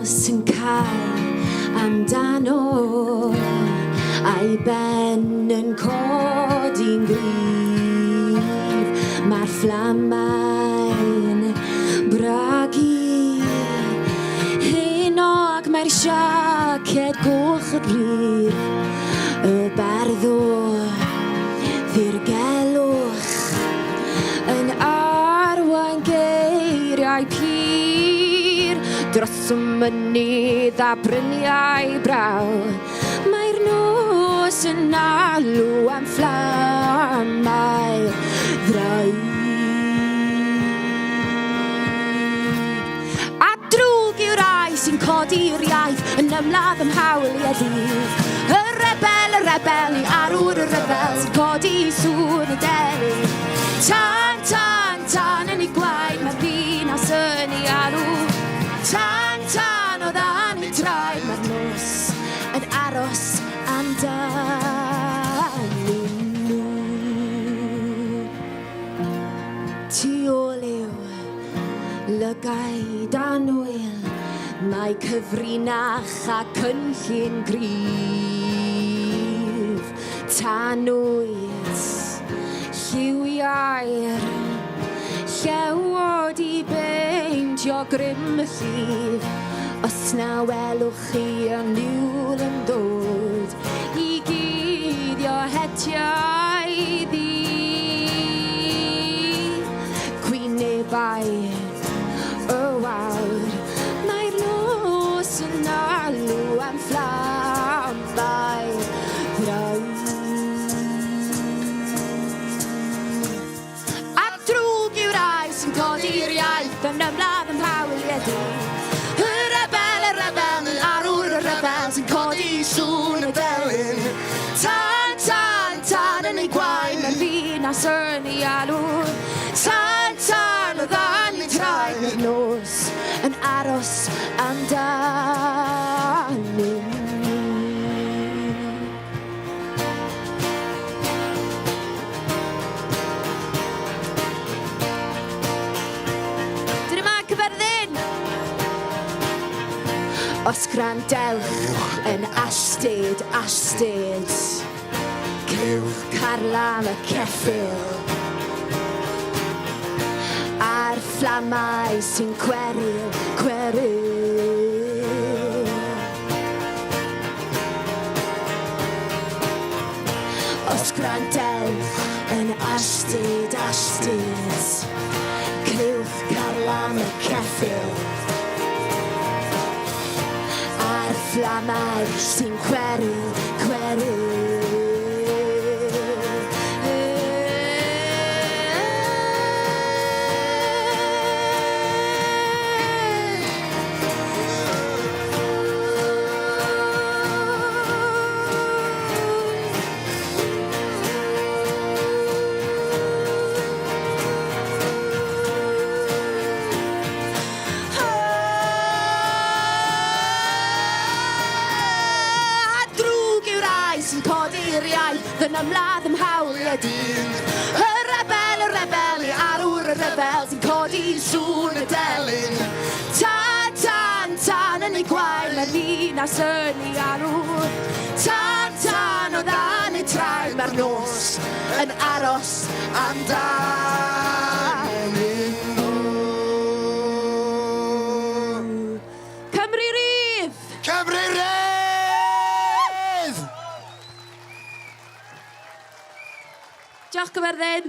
nos yn cael amdano a'i ben yn codi'n gryf. Mae'r fflamau'n bragu henog, mae'r siaced goch y brif, y barddwr ddirgelwch yn arwain geiriau pur dros y mynydd a bryniau braw. Mae'r nos yn alw am fflamau ddraig. A drwg yw'r rai sy'n codi'r iaith yn ymladd am hawl i edrych. Y rebel i arwr y rebel sy'n codi sŵn y delyn. Tan, tan, tan yn ei gwaed mae'r ddinas yn ei alw. Tan, tan o ddan ei traed mae'r nos yn aros amdanyn nhw. Tu ôl yw lygaid anwyl, mae cyfrinach a cynllun gryf. Tanwydd, lliwiau'r llewod i beintio grym y llif. Os na welwch chi yn niwl yn dod i guddio hetiau ddi. Gwynebau y wawr, mae'r nos yn alw am fflamau ddraig. A drwg yw'r rai sy'n codi'r iaith yn ymladd am hawl i edrych. Y rebel yn arwr y rebel sy'n codi sŵn y delyn. Tan, tan, tan yn ei gwaed mae'r ddinas yn ei alw. Tan, tan o ddan ei traed mae'r nos yn aros amdanyn nhw. Dyn yma Cyfyrddin. Os grandewch yn astyd, cewch carlam y ceffyl a'r fflamau sy'n cweryl. Os grandewch yn astyd, cewch carlam y ceffyl a'r fflamau sy'n cweryl. Yn ymladd am hawl i edrych. Y rebel i arwr y rebel sy'n codi sŵn y delyn. Tan, tan, tan yn ei gwaed mae'r ddinas yn ei alw. Tan, tan o ddan ei traed mae'r nos yn aros amdanyn nhw. Cymru Rydd! Cymru Rydd! Diolch Cyfyrddin.